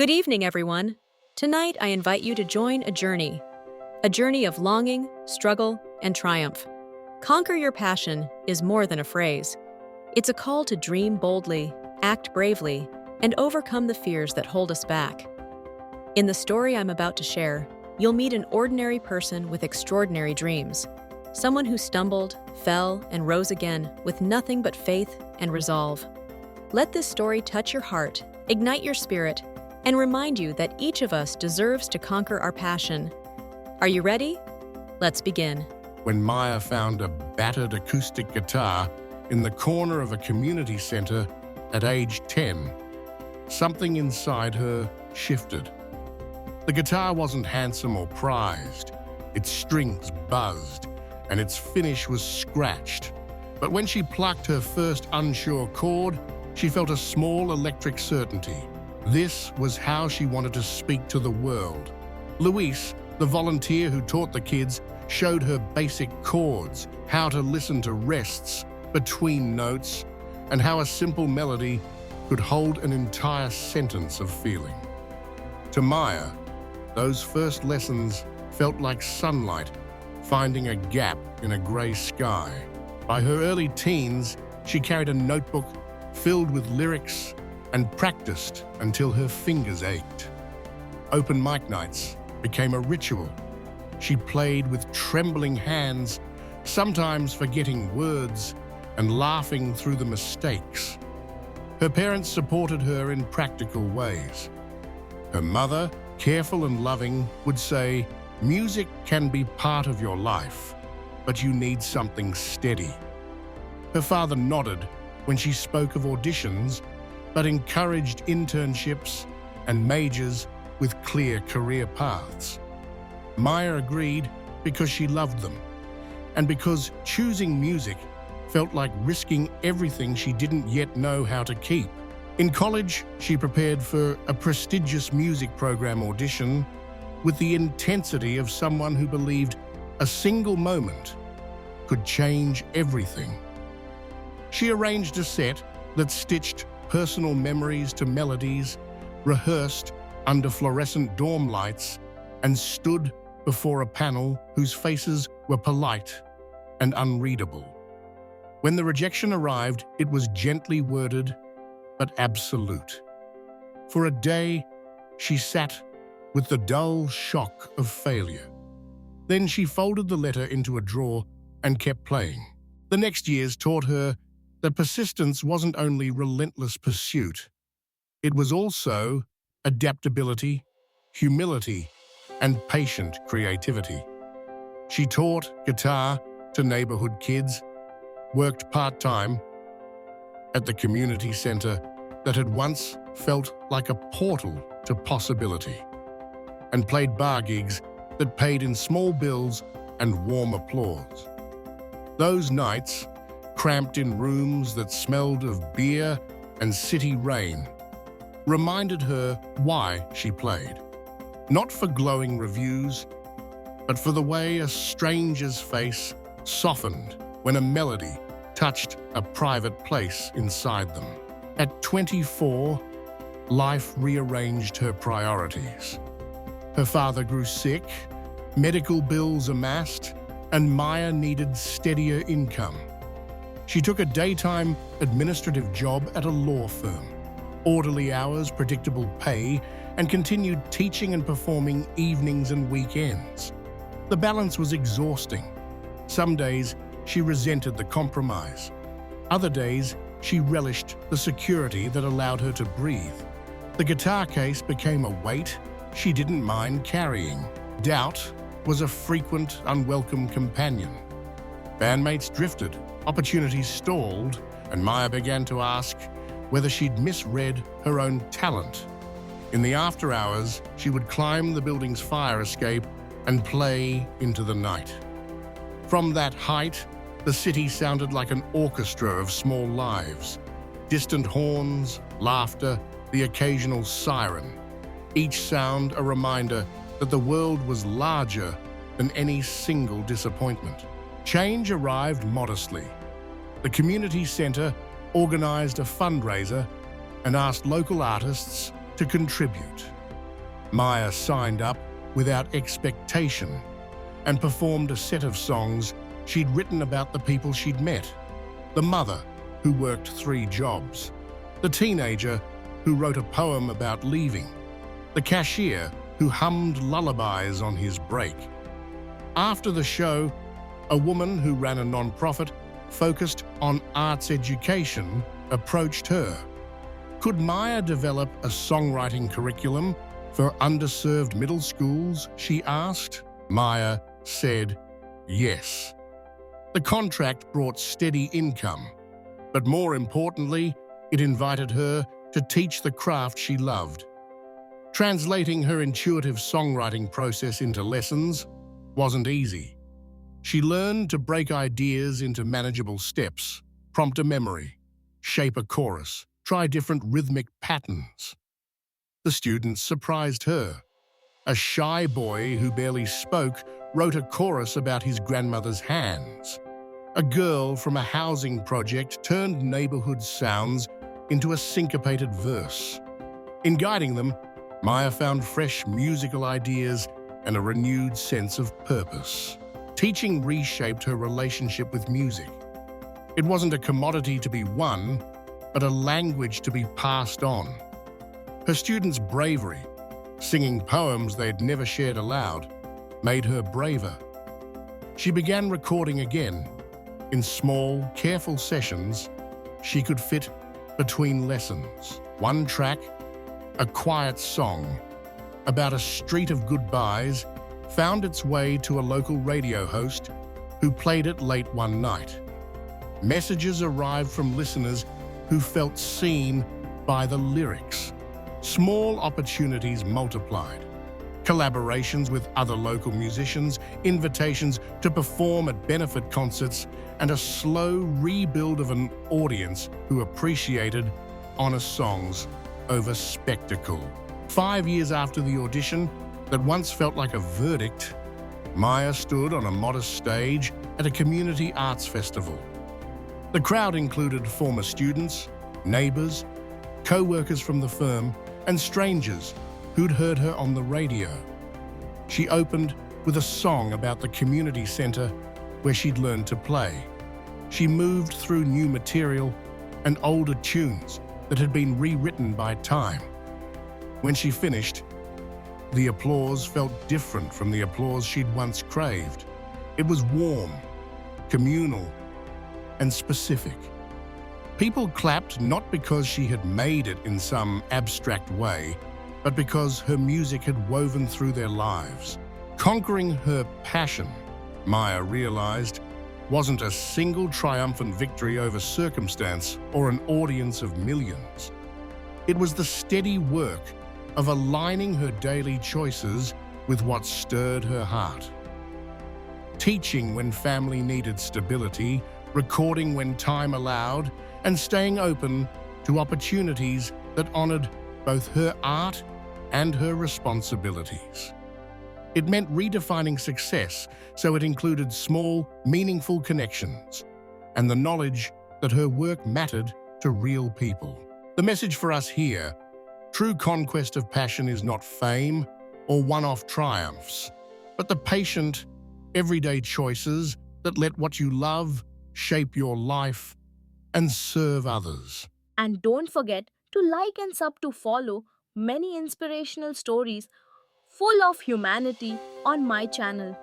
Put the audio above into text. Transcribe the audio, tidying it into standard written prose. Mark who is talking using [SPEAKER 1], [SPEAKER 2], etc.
[SPEAKER 1] Good evening, everyone. Tonight, I invite you to join a journey of longing, struggle, and triumph. Conquer your passion is more than a phrase. It's a call to dream boldly, act bravely, and overcome the fears that hold us back. In the story I'm about to share, you'll meet an ordinary person with extraordinary dreams. Someone who stumbled, fell, and rose again with nothing but faith and resolve. Let this story touch your heart, ignite your spirit, and remind you that each of us deserves to conquer our passion. Are you ready? Let's begin.
[SPEAKER 2] When Maya found a battered acoustic guitar in the corner of a community center at age 10, something inside her shifted. The guitar wasn't handsome or prized. Its strings buzzed, and its finish was scratched. But when she plucked her first unsure chord, she felt a small electric certainty. This was how she wanted to speak to the world. Luis, the volunteer who taught the kids, showed her basic chords, how to listen to rests between notes, and how a simple melody could hold an entire sentence of feeling. To Maya, those first lessons felt like sunlight finding a gap in a gray sky. By her early teens, she carried a notebook filled with lyrics and practiced until her fingers ached. Open mic nights became a ritual. She played with trembling hands, sometimes forgetting words and laughing through the mistakes. Her parents supported her in practical ways. Her mother, careful and loving, would say, "Music can be part of your life, but you need something steady." Her father nodded when she spoke of auditions, but encouraged internships and majors with clear career paths. Maya agreed because she loved them, and because choosing music felt like risking everything she didn't yet know how to keep. In college, she prepared for a prestigious music program audition with the intensity of someone who believed a single moment could change everything. She arranged a set that stitched personal memories to melodies, rehearsed under fluorescent dorm lights, and stood before a panel whose faces were polite and unreadable. When the rejection arrived, it was gently worded, but absolute. For a day, she sat with the dull shock of failure. Then she folded the letter into a drawer and kept playing. The next years taught her that persistence wasn't only relentless pursuit, it was also adaptability, humility, and patient creativity. She taught guitar to neighborhood kids, worked part-time at the community center that had once felt like a portal to possibility, and played bar gigs that paid in small bills and warm applause. Those nights, cramped in rooms that smelled of beer and city rain, reminded her why she played. Not for glowing reviews, but for the way a stranger's face softened when a melody touched a private place inside them. At 24, life rearranged her priorities. Her father grew sick, medical bills amassed, and Maya needed steadier income. She took a daytime administrative job at a law firm, orderly hours, predictable pay, and continued teaching and performing evenings and weekends. The balance was exhausting. Some days, she resented the compromise. Other days, she relished the security that allowed her to breathe. The guitar case became a weight she didn't mind carrying. Doubt was a frequent, unwelcome companion. Bandmates drifted, opportunities stalled, and Maya began to ask whether she'd misread her own talent. In the after hours, she would climb the building's fire escape and play into the night. From that height, the city sounded like an orchestra of small lives. Distant horns, laughter, the occasional siren. Each sound a reminder that the world was larger than any single disappointment. Change arrived modestly. The community center organized a fundraiser and asked local artists to contribute. Maya signed up without expectation and performed a set of songs she'd written about the people she'd met. The mother, who worked 3 jobs. The teenager, who wrote a poem about leaving. The cashier, who hummed lullabies on his break. After the show, a woman who ran a non-profit focused on arts education approached her. Could Maya develop a songwriting curriculum for underserved middle schools, she asked. Maya said yes. The contract brought steady income, but more importantly, it invited her to teach the craft she loved. Translating her intuitive songwriting process into lessons wasn't easy. She learned to break ideas into manageable steps, prompt a memory, shape a chorus, try different rhythmic patterns. The students surprised her. A shy boy who barely spoke wrote a chorus about his grandmother's hands. A girl from a housing project turned neighborhood sounds into a syncopated verse. In guiding them, Maya found fresh musical ideas and a renewed sense of purpose. Teaching reshaped her relationship with music. It wasn't a commodity to be won, but a language to be passed on. Her students' bravery, singing poems they'd never shared aloud, made her braver. She began recording again. In small, careful sessions, she could fit between lessons. One track, a quiet song about a street of goodbyes, found its way to a local radio host who played it late one night. Messages arrived from listeners who felt seen by the lyrics. Small opportunities multiplied. Collaborations with other local musicians, invitations to perform at benefit concerts, and a slow rebuild of an audience who appreciated honest songs over spectacle. 5 years after the audition that once felt like a verdict, Maya stood on a modest stage at a community arts festival. The crowd included former students, neighbors, co-workers from the firm, and strangers who'd heard her on the radio. She opened with a song about the community center where she'd learned to play. She moved through new material and older tunes that had been rewritten by time. When she finished, the applause felt different from the applause she'd once craved. It was warm, communal, and specific. People clapped not because she had made it in some abstract way, but because her music had woven through their lives. Conquering her passion, Maya realized, wasn't a single triumphant victory over circumstance or an audience of millions. It was the steady work of aligning her daily choices with what stirred her heart. Teaching when family needed stability, recording when time allowed, and staying open to opportunities that honored both her art and her responsibilities. It meant redefining success, so it included small, meaningful connections and the knowledge that her work mattered to real people. The message for us here: true conquest of passion is not fame or one-off triumphs, but the patient, everyday choices that let what you love shape your life and serve others.
[SPEAKER 3] And don't forget to like and sub to follow many inspirational stories full of humanity on my channel.